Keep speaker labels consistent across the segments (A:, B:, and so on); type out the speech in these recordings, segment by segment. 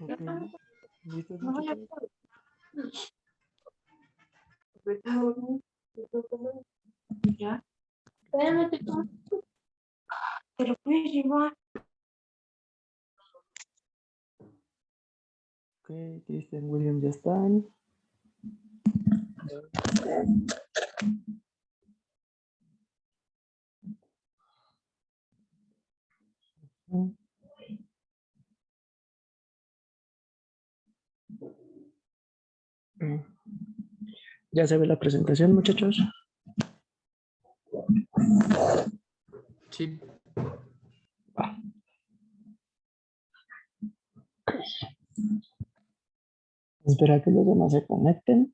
A: Ok. ¿Listos,
B: No, ya
A: muchachos?
B: Ya. Espérame, te lo puedes llevar.
A: Ok, Cristian, William ya están. ¿Ya se ve la presentación, muchachos?
C: Sí.
A: Espera que los demás se conecten.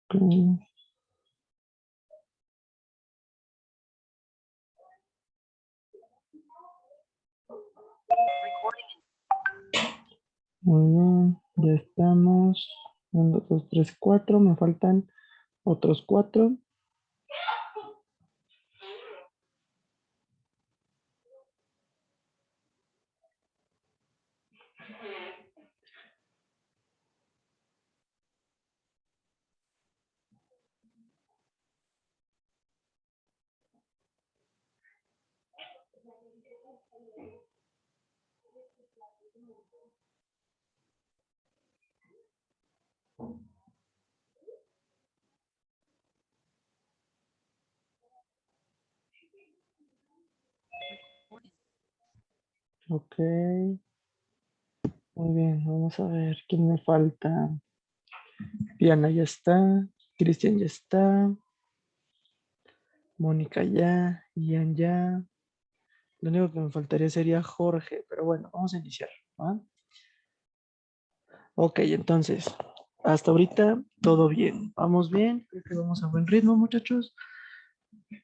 A: Ok. Muy bien, ya estamos. 1, 2, 3, 4. Me faltan otros 4. Ok. Muy bien, vamos a ver quién me falta. Diana ya está. Cristian ya está. Mónica ya. Ian ya. Lo único que me faltaría sería Jorge, pero bueno, vamos a iniciar, ¿va? Ok, entonces, hasta ahorita todo bien. Vamos bien, creo que vamos a buen ritmo, muchachos.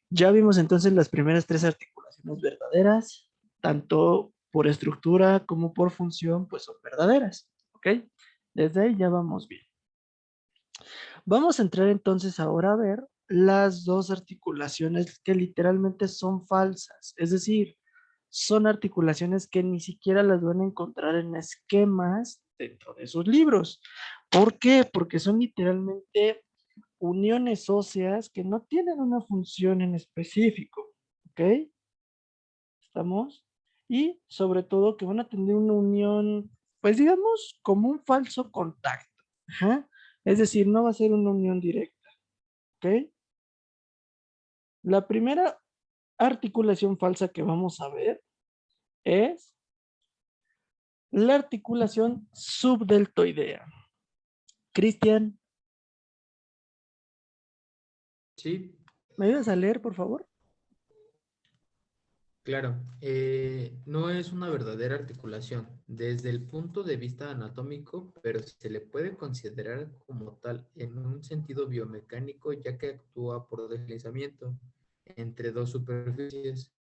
A: Ya vimos entonces las primeras 3 articulaciones verdaderas, tanto por estructura como por función, pues son verdaderas, ¿ok? Desde ahí ya vamos bien. Vamos a entrar entonces ahora a ver las 2 articulaciones que literalmente son falsas, es decir, son articulaciones que ni siquiera las van a encontrar en esquemas dentro de sus libros. ¿Por qué? Porque son literalmente uniones óseas que no tienen una función en específico, ¿ok? ¿Estamos? Y sobre todo que van a tener una unión, pues digamos, como un falso contacto. Ajá. Es decir, no va a ser una unión directa, ¿ok? La primera articulación falsa que vamos a ver es la articulación subdeltoidea. Cristian,
C: Sí,
A: ¿me ayudas a leer, por favor?
C: claro. No es una verdadera articulación desde el punto de vista anatómico, pero se le puede considerar como tal en un sentido biomecánico, ya que actúa por deslizamiento entre dos superficies,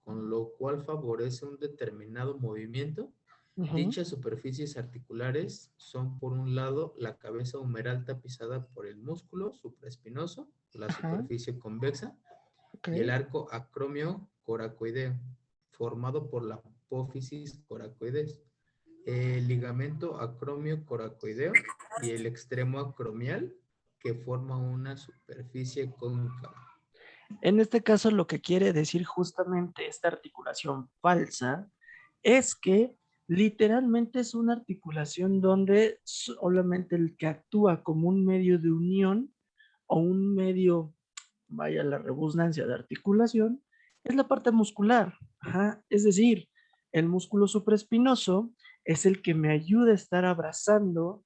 C: con lo cual favorece un determinado movimiento.
A: Ujú.
C: Dichas superficies articulares son, por un lado, la cabeza humeral tapizada por el músculo supraespinoso, la
A: Ajá,
C: superficie convexa,
A: ok.
C: y el arco acromio coracoideo, formado por la apófisis coracoides, el ligamento acromio coracoideo y el extremo acromial, que forma una superficie cóncava.
A: En este caso, lo que quiere decir justamente esta articulación falsa es que literalmente es una articulación donde solamente el que actúa como un medio de unión o un medio, vaya la redundancia de articulación, es la parte muscular. Ajá. Es decir, el músculo supraespinoso es el que me ayuda a estar abrazando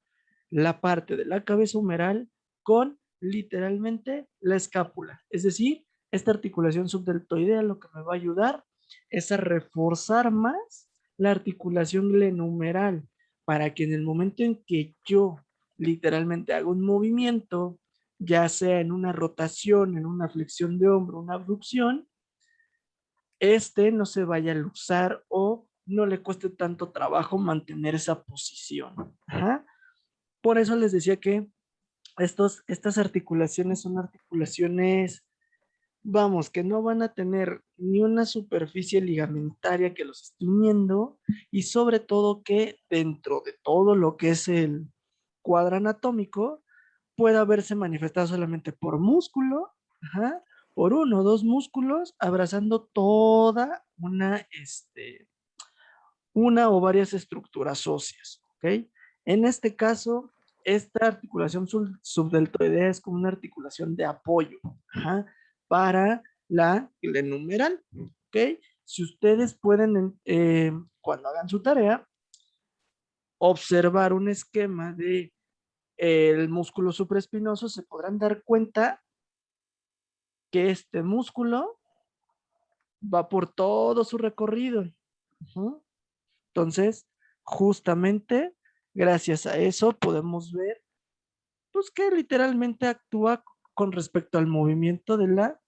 A: la parte de la cabeza humeral con literalmente la escápula. Es decir, esta articulación subdeltoidea lo que me va a ayudar es a reforzar más la articulación glenohumeral para que en el momento en que yo literalmente hago un movimiento ya sea en una rotación, en una flexión de hombro, una abducción, no se vaya a luxar o no le cueste tanto trabajo mantener esa posición. Ajá. Por eso les decía que estas articulaciones son articulaciones, vamos, que no van a tener ni una superficie ligamentaria que los esté uniendo y sobre todo que dentro de todo lo que es el cuadro anatómico pueda verse manifestado solamente por músculo, ajá, por uno o dos músculos abrazando toda una o varias estructuras óseas, ¿ok? En este caso, esta articulación subdeltoidea es como una articulación de apoyo, ajá, para la glenumeral, ¿ok? Si ustedes pueden, cuando hagan su tarea, observar un esquema de el músculo supraespinoso, se podrán dar cuenta que este músculo va por todo su recorrido. Ujú. Entonces, justamente gracias a eso podemos ver, pues, que literalmente actúa con respecto al movimiento de la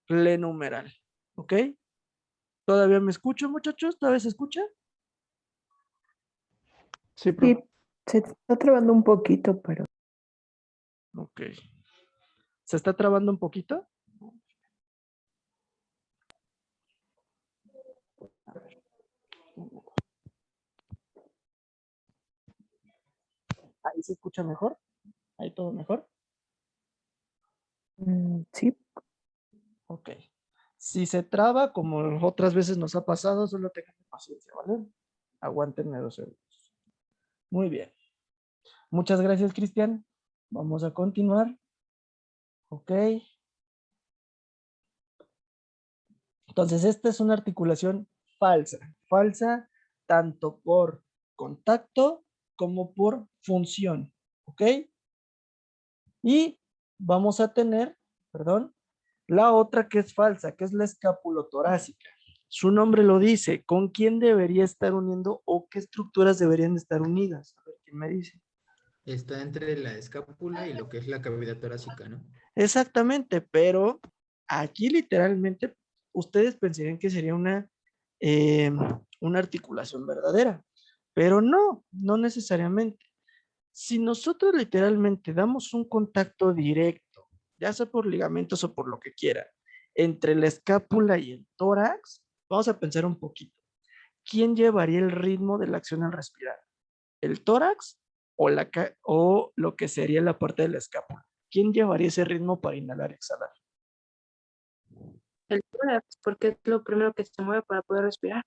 A: glenumeral. ¿Ok? ¿Todavía me escucho, muchachos? ¿Todavía se escucha? Sí, profe.
D: Sí, se está trabando un poquito, pero
A: Ok. ¿Se está trabando un poquito? Ahí se escucha mejor. Ahí todo mejor.
D: sí.
A: Ok. Si se traba, como otras veces nos ha pasado, solo tengan paciencia, ¿vale? Aguántenme 2 segundos. Muy bien. Muchas gracias, Cristian. Vamos a continuar. Ok. Entonces, esta es una articulación falsa. Falsa tanto por contacto como por función. ¿Ok? Y vamos a tener, perdón, la otra que es falsa, que es la escapulotorácica. Su nombre lo dice. ¿Con quién debería estar uniendo o qué estructuras deberían estar unidas? A ver, ¿quién me dice?
C: Está entre la escápula y lo que es la cavidad torácica, ¿no?
A: Exactamente, pero aquí literalmente ustedes pensarían que sería eh, una articulación verdadera, pero no, no necesariamente. Si nosotros literalmente damos un contacto directo, ya sea por ligamentos o por lo que quiera, entre la escápula y el tórax, vamos a pensar un poquito. ¿Quién llevaría el ritmo de la acción al respirar? ¿El tórax o lo que sería la parte de la escápula? ¿Quién llevaría ese ritmo para inhalar y exhalar?
B: El tórax, porque es lo primero que se mueve para poder respirar.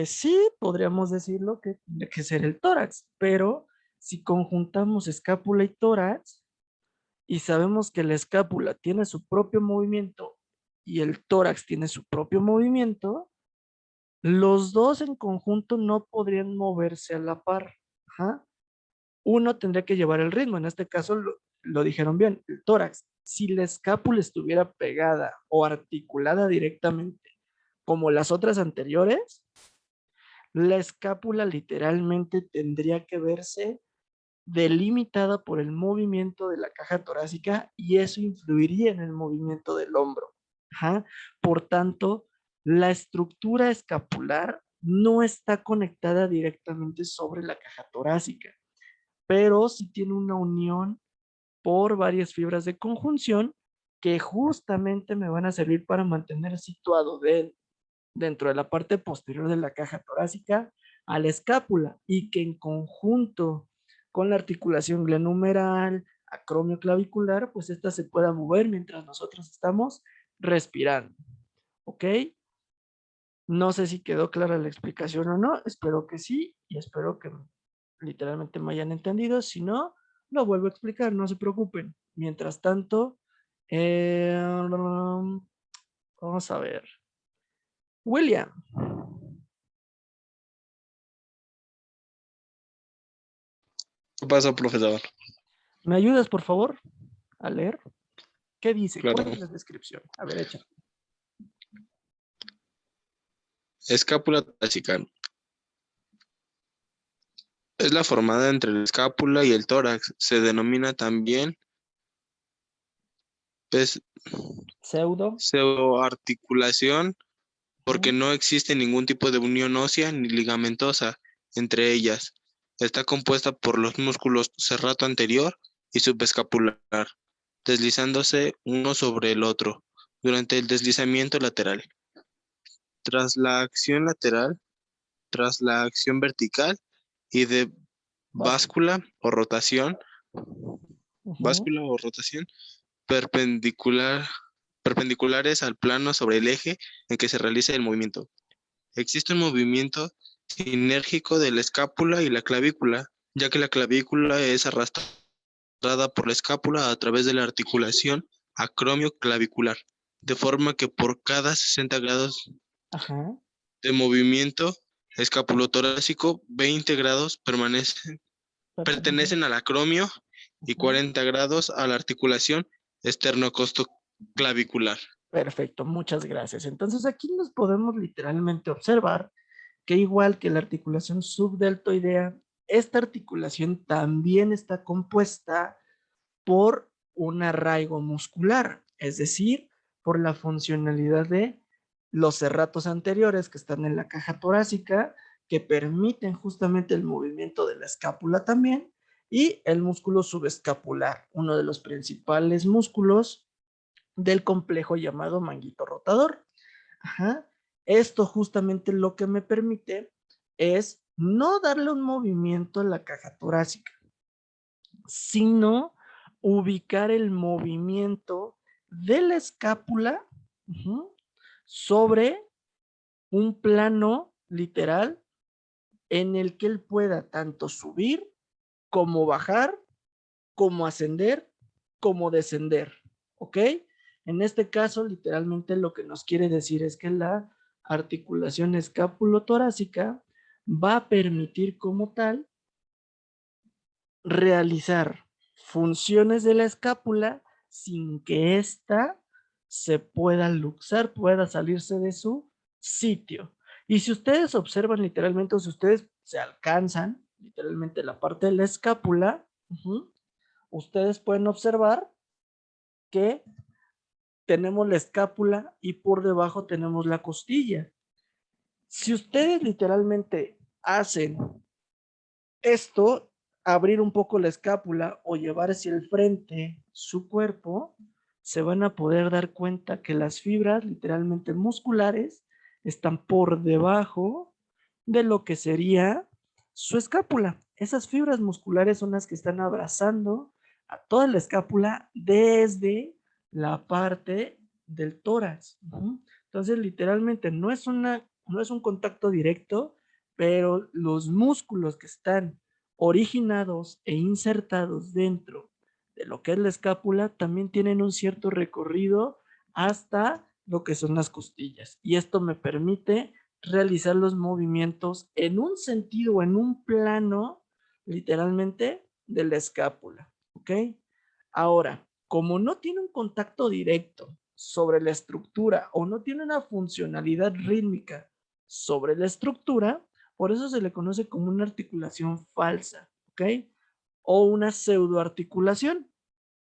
A: Sí, podríamos decirlo que tiene que ser el tórax, pero si conjuntamos escápula y tórax y sabemos que la escápula tiene su propio movimiento y el tórax tiene su propio movimiento, los dos en conjunto no podrían moverse a la par. Ajá. Uno tendría que llevar el ritmo, en este caso lo dijeron bien, el tórax. Si la escápula estuviera pegada o articulada directamente como las otras anteriores, la escápula literalmente tendría que verse delimitada por el movimiento de la caja torácica y eso influiría en el movimiento del hombro. Ajá. Por tanto, la estructura escapular no está conectada directamente sobre la caja torácica, pero sí tiene una unión por varias fibras de conjunción que justamente me van a servir para mantener situado dentro de la parte posterior de la caja torácica a la escápula y que en conjunto con la articulación glenumeral, acromioclavicular, pues esta se pueda mover mientras nosotros estamos respirando. ¿Ok? No sé si quedó clara la explicación o no, espero que sí y espero que literalmente me hayan entendido. Si no, lo vuelvo a explicar, no se preocupen. Mientras tanto, vamos a ver. William,
E: ¿Qué pasa, profesor?
A: ¿me ayudas por favor a leer? ¿Qué dice?
E: Claro.
A: ¿Cuál es la descripción? A ver, echa.
E: Escápula torácica. Es la formada entre la escápula y el tórax. Se denomina también Pues
A: Pseudo.
E: pseudoarticulación, porque
A: Ujú.
E: no existe ningún tipo de unión ósea ni ligamentosa entre ellas. Está compuesta por los músculos serrato anterior y subescapular, deslizándose uno sobre el otro durante el deslizamiento lateral. Tras la acción lateral, tras la acción vertical y de
A: Báscula. Ujú.
E: báscula o rotación perpendicular, perpendiculares al plano sobre el eje en que se realiza el movimiento. Existe un movimiento sinérgico de la escápula y la clavícula, ya que la clavícula es arrastrada por la escápula a través de la articulación acromio-clavicular, de forma que por cada 60 grados
A: Ajá.
E: de movimiento escapulotorácico, 20 grados pertenecen al acromio y
A: Ujú.
E: 40 grados a la articulación esternocostoclavicular.
A: Perfecto, muchas gracias. Entonces aquí nos podemos literalmente observar que igual que la articulación subdeltoidea, esta articulación también está compuesta por un arraigo muscular, es decir, por la funcionalidad de los serratos anteriores que están en la caja torácica, que permiten justamente el movimiento de la escápula también, y el músculo subescapular, uno de los principales músculos del complejo llamado manguito rotador. Ajá. Esto justamente lo que me permite es no darle un movimiento a la caja torácica, sino ubicar el movimiento de la escápula sobre un plano literal en el que él pueda tanto subir como bajar, como ascender, como descender, ¿ok? En este caso, literalmente lo que nos quiere decir es que la articulación escapulotorácica va a permitir como tal realizar funciones de la escápula sin que ésta se pueda luxar, pueda salirse de su sitio. Y si ustedes observan literalmente, o si ustedes se alcanzan literalmente la parte de la escápula, ustedes pueden observar que tenemos la escápula y por debajo tenemos la costilla. Si ustedes literalmente hacen esto, abrir un poco la escápula o llevar hacia el frente su cuerpo, se van a poder dar cuenta que las fibras literalmente musculares están por debajo de lo que sería su escápula. Esas fibras musculares son las que están abrazando a toda la escápula desde la parte del tórax. Entonces, literalmente no es un contacto directo, pero los músculos que están originados e insertados dentro de lo que es la escápula también tienen un cierto recorrido hasta lo que son las costillas. Y esto me permite realizar los movimientos en un sentido, en un plano, literalmente, de la escápula. ¿Ok? Ahora, como no tiene un contacto directo sobre la estructura o no tiene una funcionalidad rítmica sobre la estructura, por eso se le conoce como una articulación falsa, ¿ok? O una pseudoarticulación.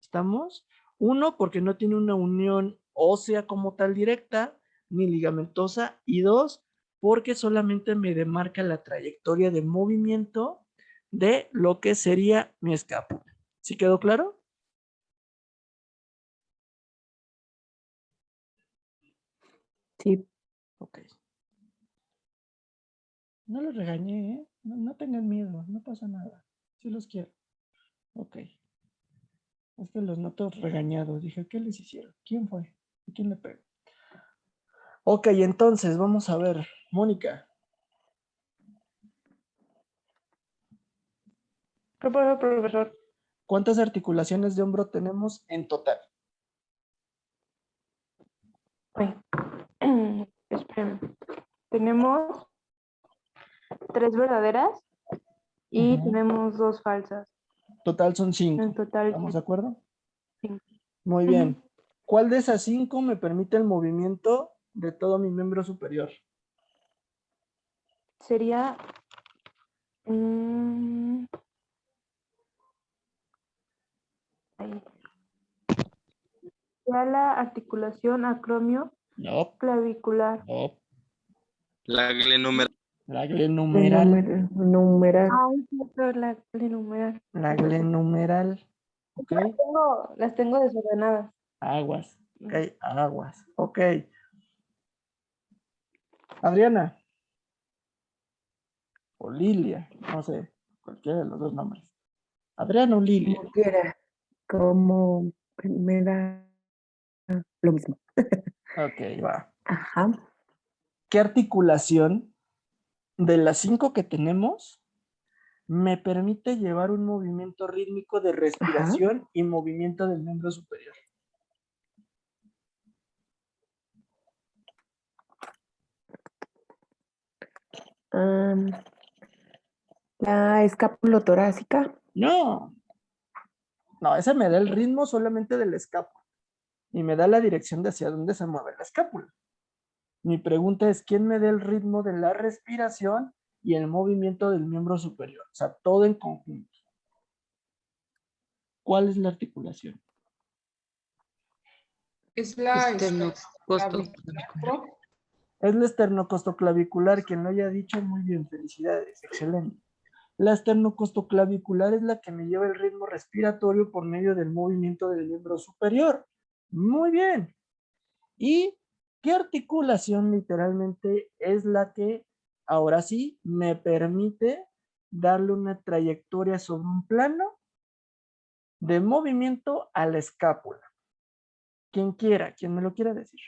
A: ¿Estamos? Uno, porque no tiene una unión ósea como tal directa, ni ligamentosa. Y dos, porque solamente me demarca la trayectoria de movimiento de lo que sería mi escápula. ¿Sí quedó claro?
D: Sí,
A: Ok. No los regañé, ¿eh? No tengan miedo, no pasa nada. Sí los quiero. Ok. Es que los noto regañados. Dije, ¿qué les hicieron? ¿Quién fue? ¿Y quién le pegó? Ok, entonces vamos a ver. Mónica,
B: ¿Qué pasa, profesor?
A: ¿cuántas articulaciones de hombro tenemos en total?
B: Ay. Espérame. Tenemos 3 verdaderas y
A: Ujú.
B: tenemos 2 falsas.
A: Total son
B: En
A: 5.
B: total,
A: ¿Estamos de acuerdo?
B: 5.
A: Muy bien. ¿Cuál de esas 5 me permite el movimiento de todo mi miembro superior?
B: Sería ay, sería la articulación acromio
A: No,
B: clavicular.
A: no.
E: La glenumeral.
A: La glenumeral.
D: Numeral.
B: Ay, cierto, la enumerar.
A: La glenumeral. ¿Ok?
B: Las tengo desordenadas.
A: Aguas. Ok, aguas. Ok. Adriana. O Lilia. No sé. Cualquiera de los dos nombres. Adriana o Lilia.
D: Como quiera. Como primera. Lo mismo.
A: Ok, va.
D: Ajá.
A: ¿Qué articulación de las 5 que tenemos me permite llevar un movimiento rítmico de respiración y movimiento del miembro superior?
D: Am, la escapulotorácica.
A: No. No, ese me da el ritmo solamente del escápula y me da la dirección de hacia dónde se mueve la escápula. Mi pregunta es, ¿quién me da el ritmo de la respiración y el movimiento del miembro superior? O sea, todo en conjunto. ¿Cuál es la articulación?
F: Es la
G: Esternocosto.
A: Es la esternocostoclavicular, quien lo haya dicho, muy bien, felicidades, excelente. La esternocostoclavicular es la que me lleva el ritmo respiratorio por medio del movimiento del miembro superior. Muy bien. ¿Y qué articulación literalmente es la que ahora sí me permite darle una trayectoria sobre un plano de movimiento a la escápula? Quien quiera, quien me lo quiera decir.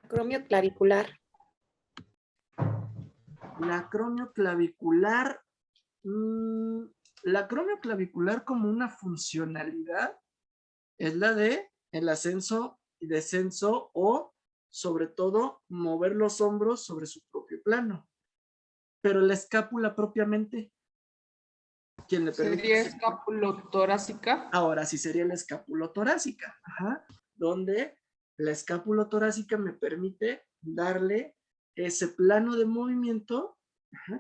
G: Acromio clavicular.
A: La acromioclavicular, la acromioclavicular como una funcionalidad es la de el ascenso y descenso o sobre todo mover los hombros sobre su propio plano. Pero la escápula propiamente, ¿quién le permite?
F: Sería escapulotorácica.
A: Ahora sí sería la escapulotorácica, donde la escapulotorácica me permite darle ese plano de movimiento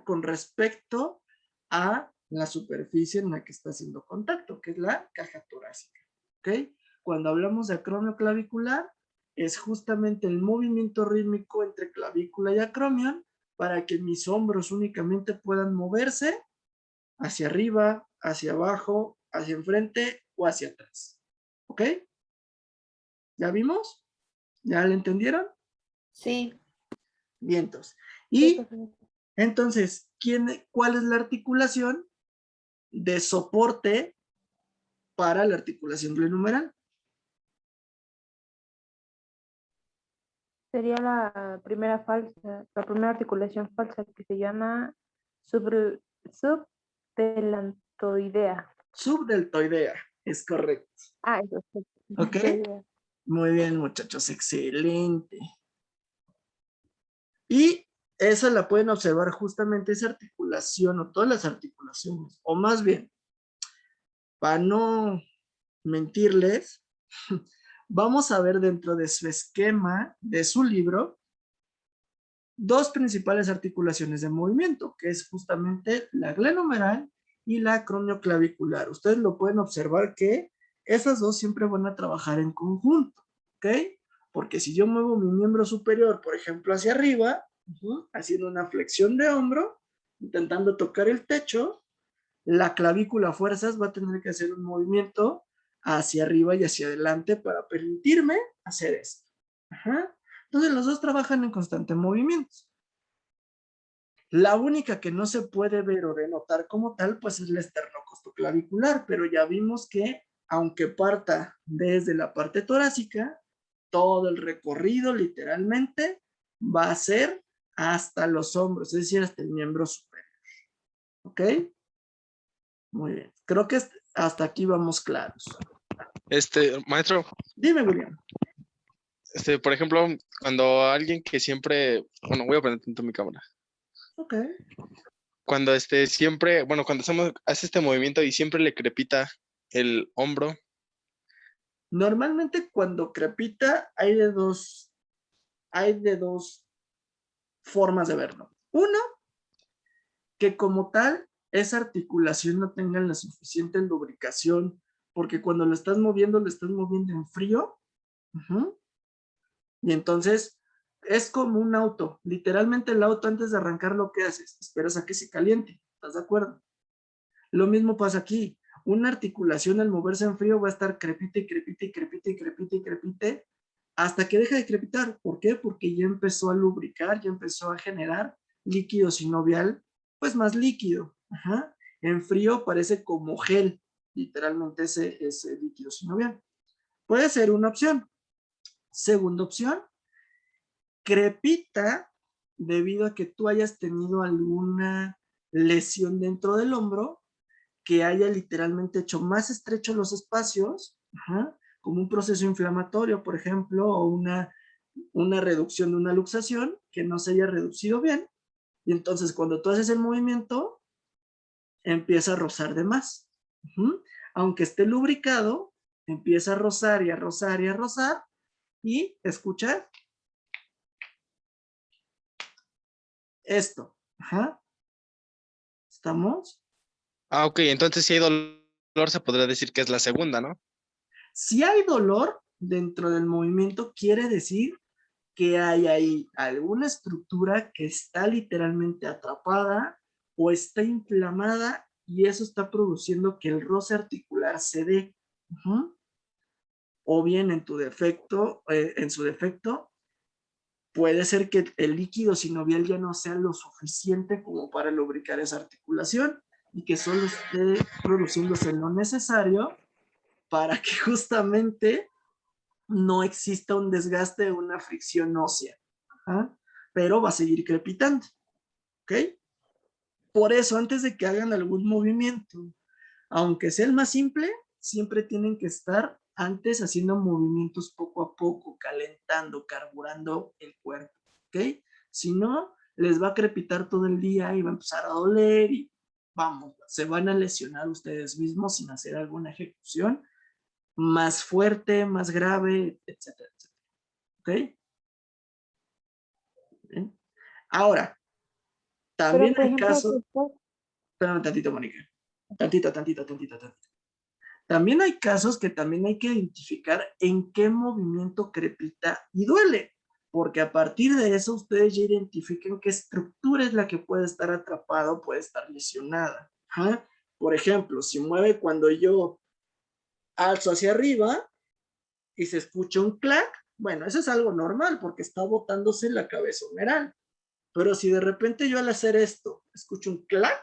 A: con respecto a la superficie en la que está haciendo contacto, que es la caja torácica. ¿Ok? Cuando hablamos de acromio clavicular, es justamente el movimiento rítmico entre clavícula y acromion para que mis hombros únicamente puedan moverse hacia arriba, hacia abajo, hacia enfrente o hacia atrás. ¿Ok? ¿Ya vimos? ¿Ya le entendieron?
G: Sí.
A: Vientos. Y entonces, ¿cuál es la articulación de soporte para la articulación glenumeral?
B: Sería la primera falsa, la primera articulación falsa que se llama subdelantoidea.
A: Subdeltoidea, es correcto.
B: Eso sí.
A: ¿Ok?
B: Deltoidea.
A: Muy bien, muchachos, excelente. Y esa la pueden observar justamente esa articulación o todas las articulaciones, o más bien, para no mentirles, vamos a ver dentro de su esquema, de su libro, dos principales articulaciones de movimiento, que es justamente la glenohumeral y la acromioclavicular. Ustedes lo pueden observar que esas dos siempre van a trabajar en conjunto, ¿ok? Porque si yo muevo mi miembro superior, por ejemplo, hacia arriba, haciendo una flexión de hombro, intentando tocar el techo, la clavícula a fuerzas va a tener que hacer un movimiento hacia arriba y hacia adelante para permitirme hacer esto. Entonces los dos trabajan en constante movimiento. La única que no se puede ver o denotar como tal, pues es la esternocostoclavicular, pero ya vimos que aunque parta desde la parte torácica, todo el recorrido literalmente va a ser hasta los hombros, es decir, hasta el miembro superior. ¿Ok? Muy bien. Creo que hasta aquí vamos claros.
E: Maestro,
A: Dime, William.
E: por ejemplo, cuando alguien que siempre, bueno, voy a poner tanto mi cámara.
A: Ok.
E: Cuando siempre, bueno, cuando hace este movimiento y siempre le crepita el hombro.
A: Normalmente cuando crepita hay de dos formas de verlo. Uno, que como tal esa articulación no tenga la suficiente lubricación porque cuando lo estás moviendo en frío. Ujú. Y entonces es como un auto. Literalmente el auto antes de arrancar lo que haces, esperas a que se caliente. ¿Estás de acuerdo? Lo mismo pasa aquí. Una articulación al moverse en frío va a estar crepite y crepite y crepite y crepite y crepite hasta que deja de crepitar. ¿Por qué? Porque ya empezó a lubricar, ya empezó a generar líquido sinovial, pues más líquido. Ajá. En frío parece como gel, literalmente ese líquido sinovial. Puede ser una opción. Segunda opción, crepita debido a que tú hayas tenido alguna lesión dentro del hombro que haya literalmente hecho más estrechos los espacios, ajá, como un proceso inflamatorio, por ejemplo, o una reducción de una luxación que no se haya reducido bien, y entonces cuando tú haces el movimiento, empieza a rozar de más. Ujú. Aunque esté lubricado, empieza a rozar y a rozar y a rozar, y escucha esto. Ajá. ¿Estamos?
E: Ah, ok, entonces si hay dolor se podría decir que es la segunda, ¿no?
A: Si hay dolor dentro del movimiento, quiere decir que hay ahí alguna estructura que está literalmente atrapada o está inflamada y eso está produciendo que el roce articular se dé. Ujú. O bien en su defecto, puede ser que el líquido sinovial ya no sea lo suficiente como para lubricar esa articulación y que solo esté produciéndose lo necesario para que justamente no exista un desgaste o una fricción ósea. ¿Ah? Pero va a seguir crepitando. ¿Ok? Por eso, antes de que hagan algún movimiento, aunque sea el más simple, siempre tienen que estar antes haciendo movimientos poco a poco, calentando, carburando el cuerpo. ¿Ok? Si no, les va a crepitar todo el día y va a empezar a doler y vamos, se van a lesionar ustedes mismos sin hacer alguna ejecución más fuerte, más grave, etcétera, etcétera. ¿Ok? Bien. Ahora,
B: Pero,
A: también
B: por
A: hay
B: ejemplo,
A: casos, espérame tantito, Mónica, tantito. También hay casos que también hay que identificar en qué movimiento crepita y duele, porque a partir de eso ustedes ya identifican qué estructura es la que puede estar atrapada o puede estar lesionada. ¿Ah? Por ejemplo, si mueve cuando yo alzo hacia arriba y se escucha un clac, bueno, eso es algo normal porque está botándose la cabeza humeral. Pero si de repente yo al hacer esto escucho un clac,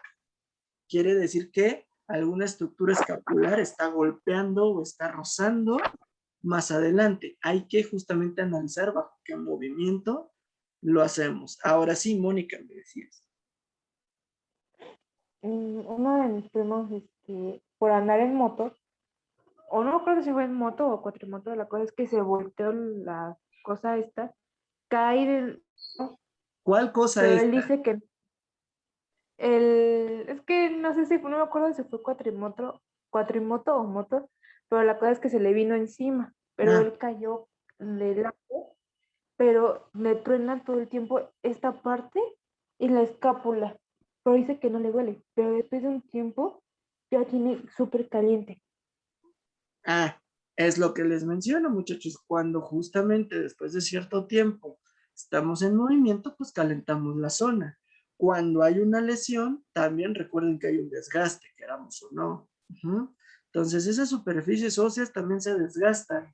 A: quiere decir que alguna estructura escapular está golpeando o está rozando más adelante. Hay que justamente analizar bajo qué movimiento lo hacemos. Ahora sí, Mónica, me decías.
B: Uno de mis primos, por andar en moto, o no creo que si fue en moto o cuatrimoto, la cosa es que se volteó la cosa esta, cae del,
A: ¿Cuál cosa
B: pero
A: es?
B: él dice que es que no sé si, no me acuerdo si fue cuatrimoto o moto, pero la cosa es que se le vino encima, pero
A: Ah,
B: él cayó de lado, pero le truena todo el tiempo esta parte y la escápula, pero dice que no le duele, pero después de un tiempo ya tiene súper caliente.
A: es lo que les menciono, muchachos. Cuando justamente después de cierto tiempo estamos en movimiento, pues calentamos la zona. Cuando hay una lesión, también recuerden que hay un desgaste, queramos o no. Ujú. Entonces, esas superficies óseas también se desgastan.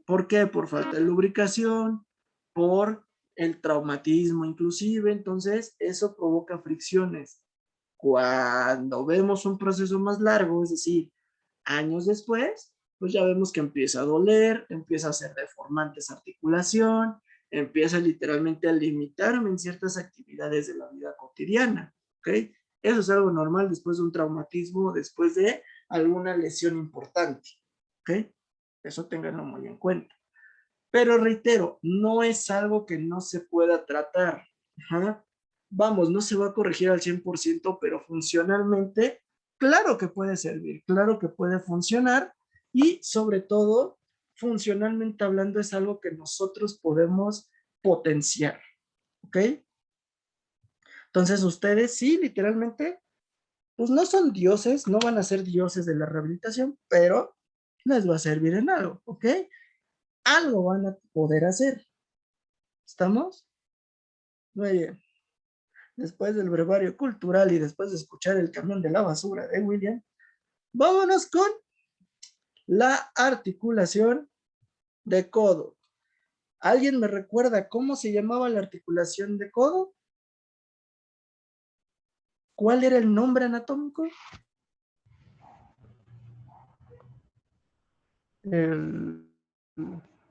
A: ¿Por qué? Por falta de lubricación, por el traumatismo inclusive. Entonces, eso provoca fricciones. Cuando vemos un proceso más largo, es decir, años después, pues ya vemos que empieza a doler, empieza a ser deformante esa articulación, empieza literalmente a limitarme en ciertas actividades de la vida cotidiana, ¿ok? Eso es algo normal después de un traumatismo, después de alguna lesión importante, ¿ok? Eso ténganlo muy en cuenta. Pero reitero, no es algo que no se pueda tratar. Ajá. Vamos, no se va a corregir al 100%, pero funcionalmente, claro que puede servir, claro que puede funcionar y sobre todo, funcionalmente hablando, es algo que nosotros podemos potenciar. ¿Ok? Entonces ustedes sí, literalmente pues no son dioses, no van a ser dioses de la rehabilitación, pero les va a servir en algo, ¿ok? Algo van a poder hacer. ¿Estamos? Muy bien. Después del brevario cultural y después de escuchar el camión de la basura de William, vámonos con la articulación de codo. ¿Alguien me recuerda cómo se llamaba la articulación de codo? ¿Cuál era el nombre anatómico?
H: El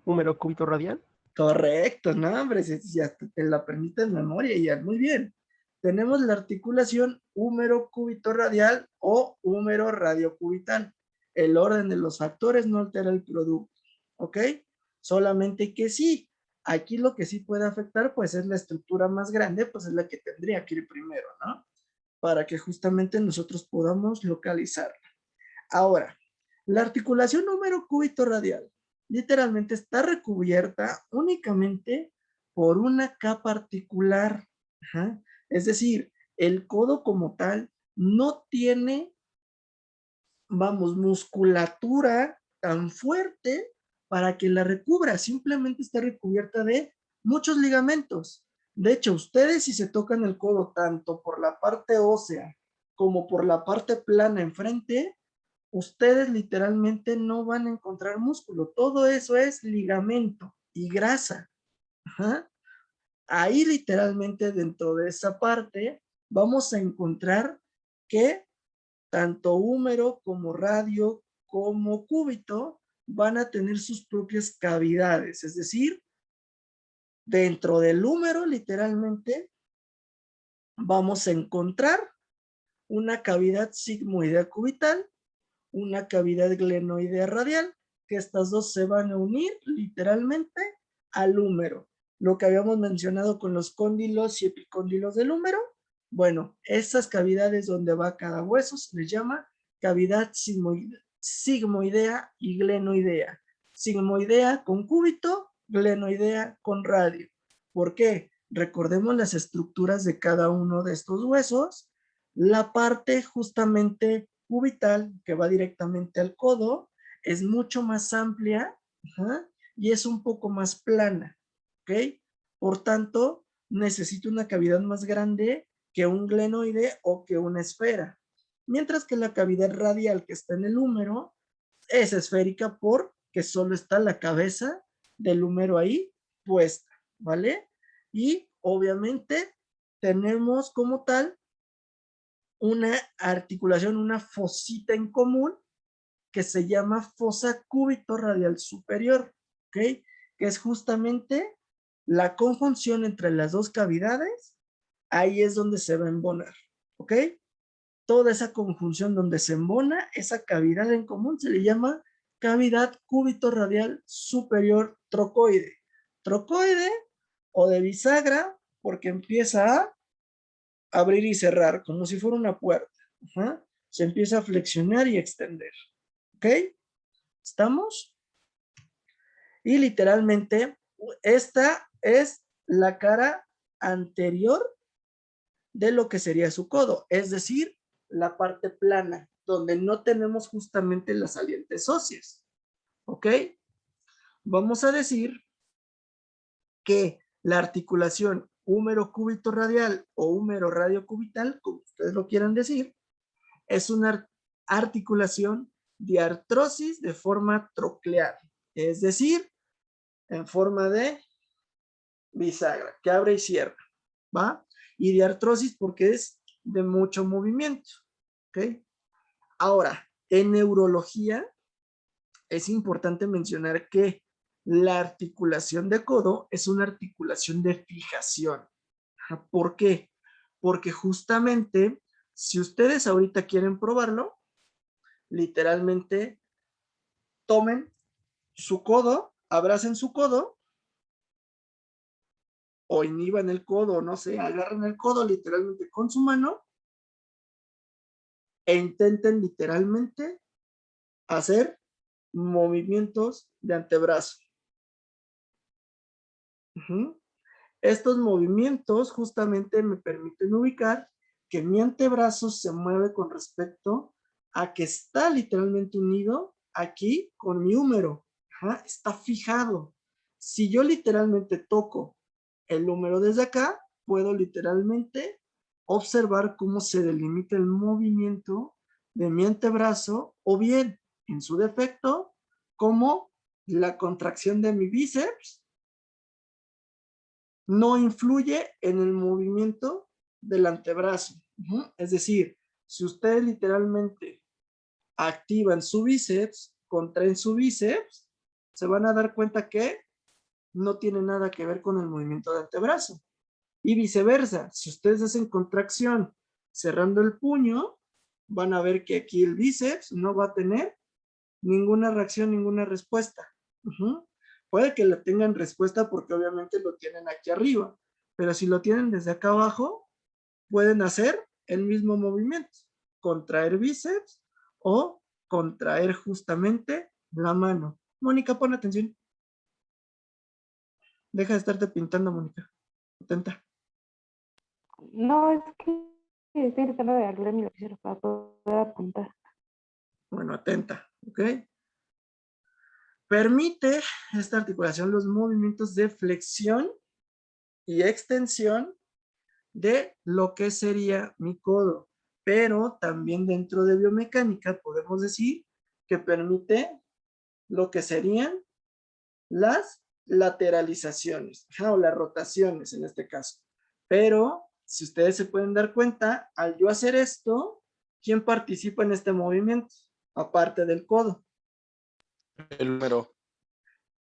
H: húmero cúbito radial.
A: Correcto, no, hombre, si hasta te la aprendiste en memoria, ya, muy bien. Tenemos la articulación húmero cúbito radial o húmero radiocubital. El orden de los factores no altera el producto, ¿ok? Solamente que sí, aquí lo que sí puede afectar, pues es la estructura más grande, pues es la que tendría que ir primero, ¿no? Para que justamente nosotros podamos localizarla. Ahora, la articulación húmero cúbito radial literalmente está recubierta únicamente por una capa articular. Ajá. Es decir, el codo como tal no tiene, vamos, musculatura tan fuerte para que la recubra, simplemente está recubierta de muchos ligamentos. De hecho, ustedes si se tocan el codo tanto por la parte ósea como por la parte plana enfrente, ustedes literalmente no van a encontrar músculo. Todo eso es ligamento y grasa. Ajá. Ahí literalmente dentro de esa parte vamos a encontrar que tanto húmero como radio como cúbito van a tener sus propias cavidades. Es decir, dentro del húmero literalmente vamos a encontrar una cavidad sigmoidea cubital, una cavidad glenoidea radial, que estas dos se van a unir literalmente al húmero. Lo que habíamos mencionado con los cóndilos y epicóndilos del húmero, bueno, esas cavidades donde va cada hueso se les llama cavidad sigmoidea y glenoidea. Sigmoidea con cúbito, glenoidea con radio. ¿Por qué? Recordemos las estructuras de cada uno de estos huesos. La parte justamente cubital, que va directamente al codo, es mucho más amplia, ajá, y es un poco más plana, ¿ok? Por tanto, necesita una cavidad más grande que un glenoide o que una esfera. Mientras que la cavidad radial que está en el húmero es esférica porque solo está la cabeza del húmero ahí puesta, ¿vale? Y obviamente tenemos como tal una articulación, una fosita en común que se llama fosa cúbito radial superior, ¿ok? Que es justamente la conjunción entre las dos cavidades, ahí es donde se va a embonar, ¿ok? Toda esa conjunción donde se embona, esa cavidad en común se le llama cavidad cúbito radial superior trocoide. Trocoide o de bisagra, porque empieza a abrir y cerrar, como si fuera una puerta. Ajá. Se empieza a flexionar y extender. ¿Ok? ¿Estamos? Y literalmente, esta es la cara anterior de lo que sería su codo, es decir, la parte plana, donde no tenemos justamente las salientes óseas. ¿Ok? Vamos a decir que la articulación húmero cúbito radial o húmero radio cubital, como ustedes lo quieran decir, es una articulación de artrosis de forma troclear, es decir, en forma de bisagra, que abre y cierra, ¿va? Y de artrosis porque es de mucho movimiento, ¿ok? Ahora, en neurología es importante mencionar que la articulación de codo es una articulación de fijación. ¿Por qué? Porque justamente, si ustedes ahorita quieren probarlo, literalmente tomen su codo, abracen su codo o inhiban el codo, no sé, agarren el codo literalmente con su mano e intenten literalmente hacer movimientos de antebrazo. Estos movimientos justamente me permiten ubicar que mi antebrazo se mueve con respecto a que está literalmente unido aquí con mi húmero. Ajá, está fijado. Si yo literalmente toco el húmero desde acá, puedo literalmente observar cómo se delimita el movimiento de mi antebrazo, o bien, en su defecto, como la contracción de mi bíceps no influye en el movimiento del antebrazo. Es decir, si ustedes literalmente activan su bíceps, contraen su bíceps, se van a dar cuenta que no tiene nada que ver con el movimiento de antebrazo. Y viceversa, si ustedes hacen contracción cerrando el puño, van a ver que aquí el bíceps no va a tener ninguna reacción, ninguna respuesta. Puede que le tengan respuesta porque obviamente lo tienen aquí arriba, pero si lo tienen desde acá abajo, pueden hacer el mismo movimiento, contraer bíceps o contraer justamente la mano. Mónica, pon atención. Deja de estarte pintando, Mónica. Atenta.
B: No, es que estoy intentando de abrir mi lapicero para poder apuntar.
A: Bueno, atenta, ¿ok? Permite esta articulación los movimientos de flexión y extensión de lo que sería mi codo, pero también dentro de biomecánica podemos decir que permite lo que serían las lateralizaciones, o las rotaciones en este caso. Pero si ustedes se pueden dar cuenta, al yo hacer esto, ¿quién participa en este movimiento? Aparte del codo.
E: El húmero.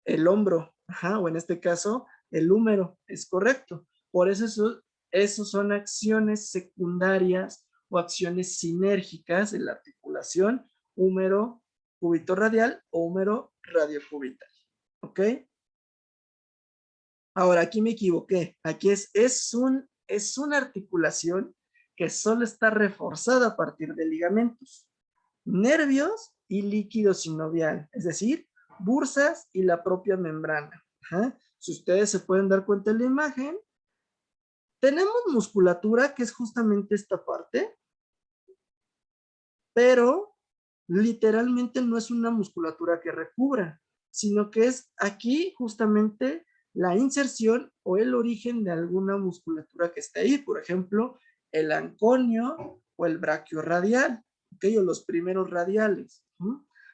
A: El hombro, o en este caso, el húmero, es correcto. Por eso esos son acciones secundarias o acciones sinérgicas en la articulación húmero cúbito radial o húmero radiocubital. ¿Ok? Ahora, aquí me equivoqué. Aquí es una articulación que solo está reforzada a partir de ligamentos, nervios y líquido sinovial, es decir, bursas y la propia membrana. Si ustedes se pueden dar cuenta en la imagen, tenemos musculatura que es justamente esta parte, pero literalmente no es una musculatura que recubra, sino que es aquí justamente la inserción o el origen de alguna musculatura que está ahí, por ejemplo, el anconio o el brachiorradial, ¿okay? O los primeros radiales,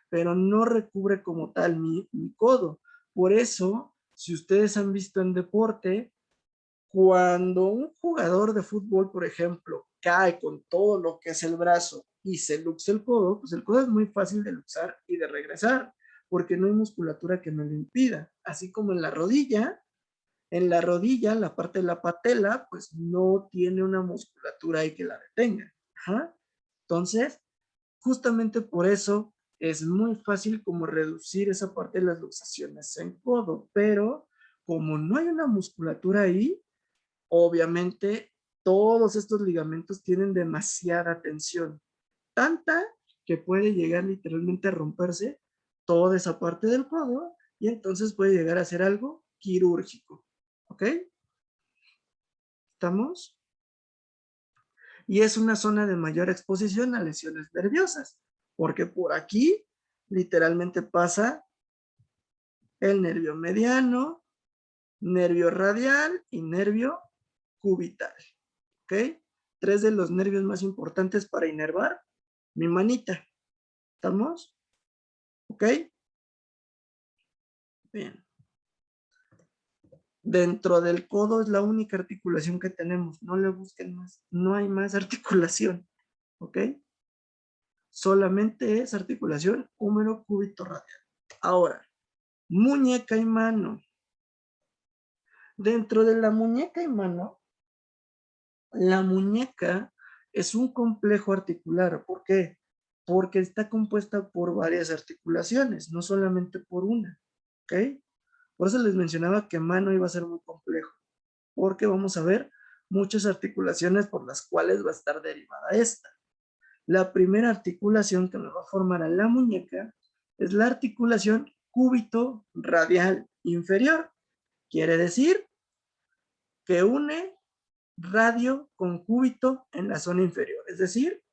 A: pero no recubre como tal mi codo. Por eso, si ustedes han visto en deporte, cuando un jugador de fútbol, por ejemplo, cae con todo lo que es el brazo y se luxa el codo, pues el codo es muy fácil de luxar y de regresar, porque no hay musculatura que me lo impida. Así como en la rodilla, la parte de la patela, pues no tiene una musculatura ahí que la detenga. Entonces, justamente por eso es muy fácil como reducir esa parte de las luxaciones en codo, pero como no hay una musculatura ahí, obviamente todos estos ligamentos tienen demasiada tensión, tanta que puede llegar literalmente a romperse toda esa parte del codo y entonces puede llegar a ser algo quirúrgico. ¿Ok? ¿Estamos? Y es una zona de mayor exposición a lesiones nerviosas, porque por aquí literalmente pasa el nervio mediano, nervio radial y nervio cubital. ¿Ok? 3 de los nervios más importantes para inervar mi manita. ¿Estamos? ¿Ok? Bien. Dentro del codo es la única articulación que tenemos. No le busquen más. No hay más articulación. ¿Ok? Solamente es articulación húmero cúbito radial. Ahora, muñeca y mano. Dentro de la muñeca y mano, la muñeca es un complejo articular. ¿Por qué? Porque está compuesta por varias articulaciones, no solamente por una. ¿Ok? Por eso les mencionaba que mano iba a ser muy complejo, porque vamos a ver muchas articulaciones por las cuales va a estar derivada esta. La primera articulación que nos va a formar a la muñeca es la articulación cúbito radial inferior. Quiere decir que une radio con cúbito en la zona inferior, es decir,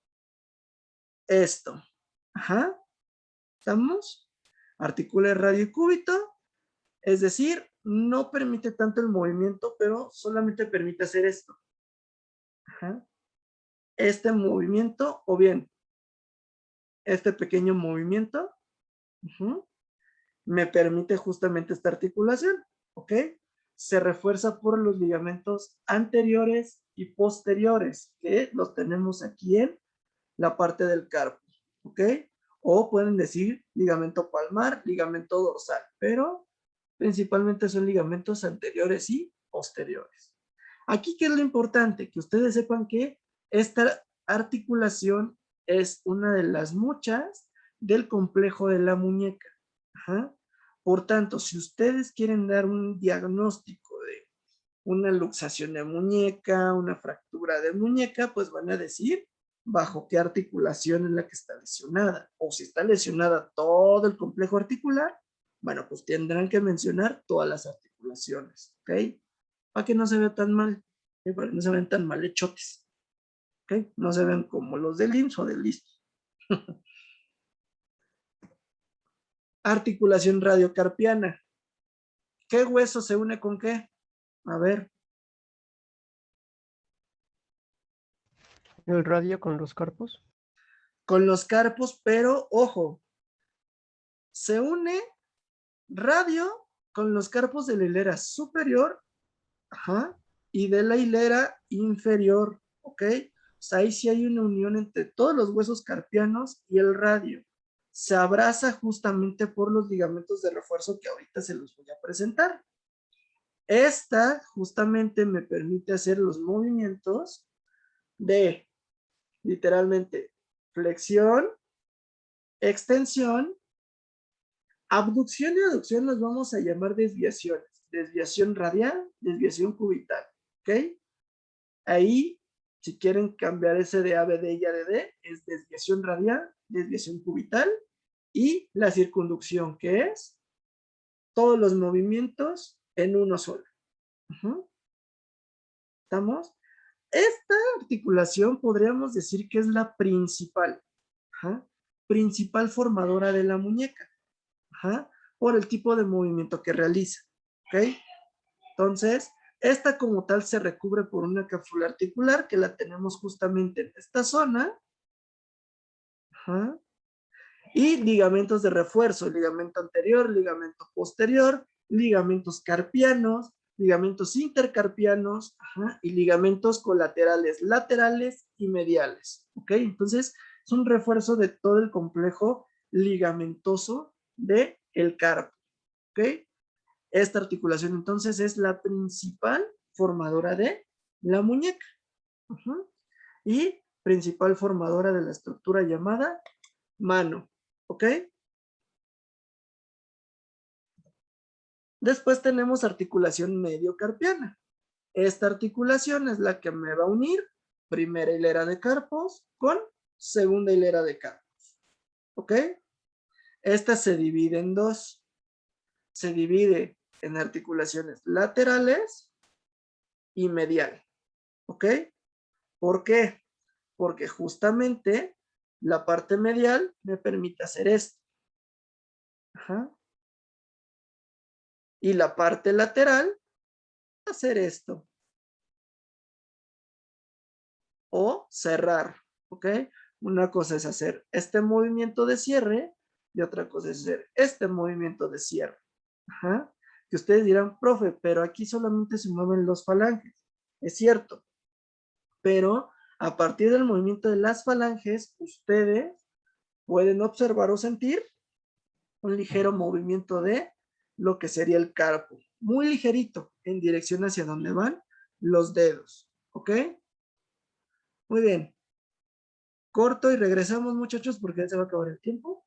A: esto. Ajá. ¿Estamos? Articula el radio y cúbito, es decir, no permite tanto el movimiento, pero solamente permite hacer esto. Ajá. Este movimiento, o bien, este pequeño movimiento, me permite justamente esta articulación, ¿ok? Se refuerza por los ligamentos anteriores y posteriores, que los tenemos aquí en la parte del carpo, ¿ok? O pueden decir ligamento palmar, ligamento dorsal, pero principalmente son ligamentos anteriores y posteriores. Aquí, ¿qué es lo importante? Que ustedes sepan que esta articulación es una de las muchas del complejo de la muñeca. Ajá. Por tanto, si ustedes quieren dar un diagnóstico de una luxación de muñeca, una fractura de muñeca, pues van a decir bajo qué articulación es la que está lesionada. O si está lesionada todo el complejo articular, bueno, pues tendrán que mencionar todas las articulaciones, ¿ok? Para que no se vea tan mal, ¿ok? Para que no se vean tan mal hechotes, ¿ok? No se ven como los del IMSS o del LIST. Articulación radiocarpiana. ¿Qué hueso se une con qué? A ver.
H: El radio con los carpos.
A: Con los carpos, pero ojo, se une radio con los carpos de la hilera superior, ajá, y de la hilera inferior, ¿ok? O sea, ahí sí hay una unión entre todos los huesos carpianos y el radio. Se abraza justamente por los ligamentos de refuerzo que ahorita se los voy a presentar. Esta justamente me permite hacer los movimientos de literalmente flexión, extensión, abducción y aducción las vamos a llamar desviaciones. Desviación radial, desviación cubital, ¿ok? Ahí, si quieren cambiar ese de ABD y ADD, es desviación radial, desviación cubital y la circunducción, que es todos los movimientos en uno solo. ¿Estamos? Esta articulación podríamos decir que es la principal, principal formadora de la muñeca, por el tipo de movimiento que realiza, ¿ok? Entonces, esta como tal se recubre por una cápsula articular que la tenemos justamente en esta zona, y ligamentos de refuerzo, ligamento anterior, ligamento posterior, ligamentos carpianos, ligamentos intercarpianos, y ligamentos colaterales, laterales y mediales, ¿ok? Entonces, es un refuerzo de todo el complejo ligamentoso del carpo, ¿ok? Esta articulación entonces es la principal formadora de la muñeca, y principal formadora de la estructura llamada mano, ¿ok? Después tenemos articulación mediocarpiana. Esta articulación es la que me va a unir primera hilera de carpos con segunda hilera de carpos, ¿ok? Esta se divide en dos. Se divide en articulaciones laterales y medial, ¿ok? ¿Por qué? Porque justamente la parte medial me permite hacer esto. Y la parte lateral, hacer esto. O cerrar, ¿ok? Una cosa es hacer este movimiento de cierre y otra cosa es hacer este movimiento de cierre. Que ustedes dirán, profe, pero aquí solamente se mueven los falanges. Es cierto, pero a partir del movimiento de las falanges, ustedes pueden observar o sentir un ligero movimiento de lo que sería el carpo, muy ligerito, en dirección hacia donde van los dedos, ¿ok? Muy bien. Corto y regresamos, muchachos, porque ya se va a acabar el tiempo.